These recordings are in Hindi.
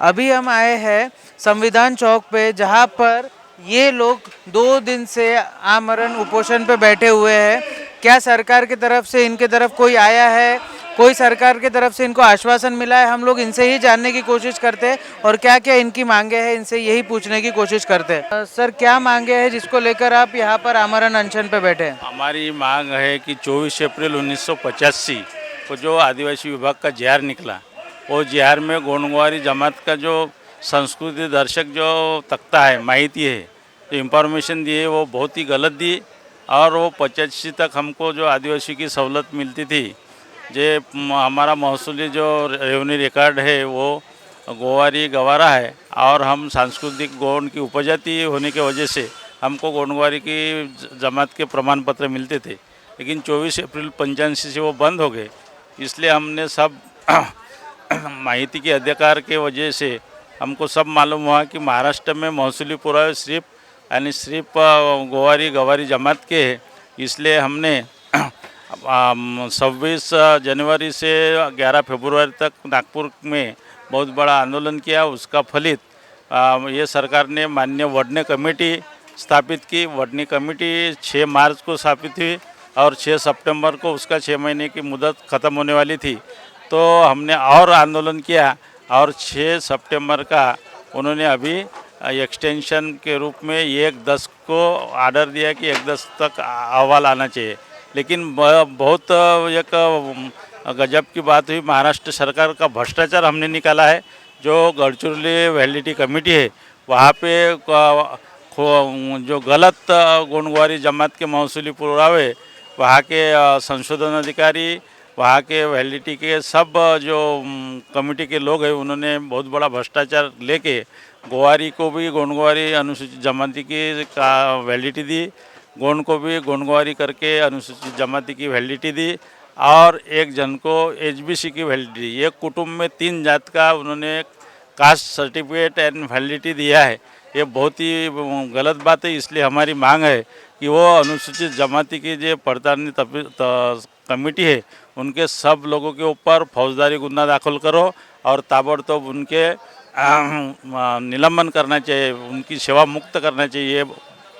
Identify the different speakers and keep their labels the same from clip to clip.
Speaker 1: अभी हम आए हैं संविधान चौक पे, जहाँ पर ये लोग 2 दिन से आमरण उपोषण पे बैठे हुए हैं। क्या सरकार की तरफ से इनके तरफ कोई आया है, कोई सरकार की तरफ से इनको आश्वासन मिला है? हम लोग इनसे ही जानने की कोशिश करते हैं और क्या क्या इनकी मांगे हैं, इनसे यही पूछने की कोशिश करते हैं। सर, क्या मांगे हैं जिसको लेकर आप यहाँ पर आमरण अनशन पे बैठे हैं?
Speaker 2: हमारी मांग है कि 24 अप्रैल 1985 को जो आदिवासी विभाग का ज़ेआर निकला, वो ज़ेआर में गोंडवारी जमात का जो संस्कृति दर्शक जो तख्ता है, माहिती है, जो इंफॉर्मेशन दी है, वो बहुत ही गलत दी। और वो 85 तक हमको जो आदिवासी की सहूलत मिलती थी, जे हमारा महसूली जो रेवेन्यू रिकॉर्ड है वो गोवारी गवारा है, और हम सांस्कृतिक गोंड की उपजाति होने की वजह से हमको गोंडवारी की जमात के प्रमाण पत्र मिलते थे। लेकिन 24 अप्रैल 85 से वो बंद हो गए। इसलिए हमने सब माहिती के अधिकार के वजह से हमको सब मालूम हुआ कि महाराष्ट्र में महसूली पुरावे सिर्फ गोवारी गवारी जमात के है। इसलिए हमने 26 जनवरी से 11 फरवरी तक नागपुर में बहुत बड़ा आंदोलन किया। उसका फलित ये सरकार ने माननीय वडने कमेटी स्थापित की। वडनी कमेटी 6 मार्च को स्थापित हुई और 6 सितंबर को उसका 6 महीने की मुदत ख़त्म होने वाली थी। तो हमने और आंदोलन किया और 6 सितंबर का उन्होंने अभी एक्सटेंशन के रूप में 1/10 को आर्डर दिया कि 1/10 तक अहवाल आना चाहिए। लेकिन बहुत एक गजब की बात हुई, महाराष्ट्र सरकार का भ्रष्टाचार हमने निकाला है। जो गढ़चिरौली वैलिडिटी कमेटी है, वहाँ पे जो गलत गोंडवारी जमात के महसूली पुरावे, वहाँ के संशोधन अधिकारी, वहाँ के वैलिडिटी के सब जो कमेटी के लोग हैं, उन्होंने बहुत बड़ा भ्रष्टाचार लेके गोवारी को भी गोंडवारी अनुसूचित जमाती की का वैलिडिटी दी, गोंड को भी गोंडवारी करके अनुसूचित जमाती की वैलिडिटी दी, और एक जन को एचबीसी की वैलिडिटी। एक कुटुंब में 3 जात का उन्होंने कास्ट सर्टिफिकेट एंड वैलिडिटी दिया है। ये बहुत ही गलत बात है। इसलिए हमारी मांग है कि वो अनुसूचित जमाती की जो पड़तालनी कमेटी है, उनके सब लोगों के ऊपर फौजदारी गुना दाखिल करो और ताबड़तोब उनके निलंबन करना चाहिए, उनकी सेवा मुक्त करना चाहिए, ये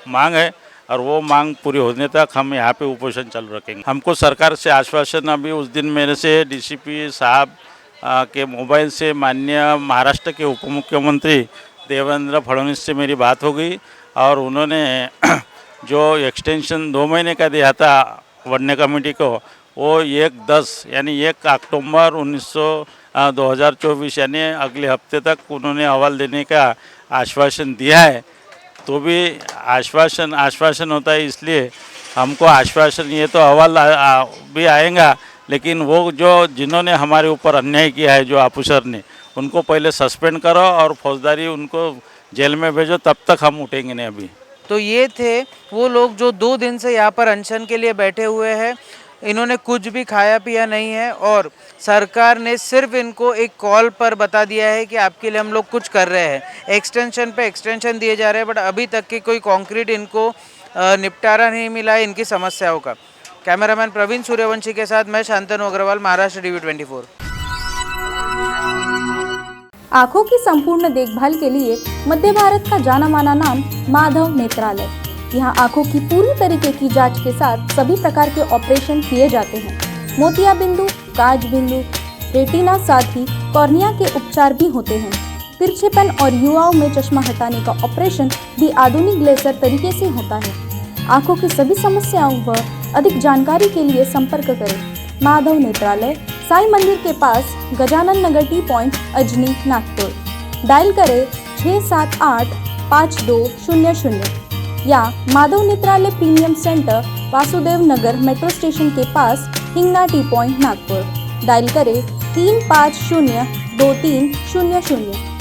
Speaker 2: मांग है। और वो मांग पूरी होने तक हम यहाँ पे उपोषण चालू रखेंगे। हमको सरकार से आश्वासन, अभी उस दिन मेरे से डीसीपी साहब के मोबाइल से माननीय महाराष्ट्र के उप मुख्यमंत्री देवेंद्र फडणवीस से मेरी बात हो गई, और उन्होंने जो एक्सटेंशन 2 महीने का दिया था वडने कमेटी को, वो 1/10 यानी 1 अक्टूबर 2024 यानी अगले हफ्ते तक उन्होंने अहवाल देने का आश्वासन दिया है। तो भी आश्वासन होता है, इसलिए हमको आश्वासन, ये तो अहवाल भी आएगा, लेकिन वो जो जिन्होंने हमारे ऊपर अन्याय किया है, जो ऑफिसर ने, उनको पहले सस्पेंड करो और फौजदारी उनको जेल में भेजो, तब तक हम उठेंगे नहीं अभी।
Speaker 1: तो ये थे वो लोग जो 2 दिन से यहाँ पर अनशन के लिए बैठे हुए हैं। इन्होंने कुछ भी खाया पिया नहीं है और सरकार ने सिर्फ इनको एक कॉल पर बता दिया है कि आपके लिए हम लोग कुछ कर रहे हैं। एक्सटेंशन पे एक्सटेंशन दिए जा रहे हैं, बट अभी तक की कोई कॉन्क्रीट इनको निपटारा नहीं मिला है इनकी समस्याओं का। कैमरामैन प्रवीण सूर्यवंशी के साथ मैं शांतनु अग्रवाल, महाराष्ट्र टीवी 24।
Speaker 3: आँखों की संपूर्ण देखभाल के लिए मध्य भारत का जाना माना नाम माधव नेत्रालय। यहाँ आँखों की पूरी तरीके की जांच के साथ सभी प्रकार के ऑपरेशन किए जाते हैं। मोतिया बिंदु, काज बिंदु, रेटिना, साथ ही कॉर्निया के उपचार भी होते हैं। तिरछेपन और युवाओं में चश्मा हटाने का ऑपरेशन भी आधुनिक लेजर तरीके से होता है। आँखों की सभी समस्याओं व अधिक जानकारी के लिए संपर्क करें माधव नेत्रालय, साई मंदिर के पास, Gajanan Nagar T point, Ajni, Nagpur. Dial करें 678-5200 या Madhav Netralaya premium centre, Vasudev Nagar metro station के पास, Hingna T point, Nagpur. Dial करें 3502300।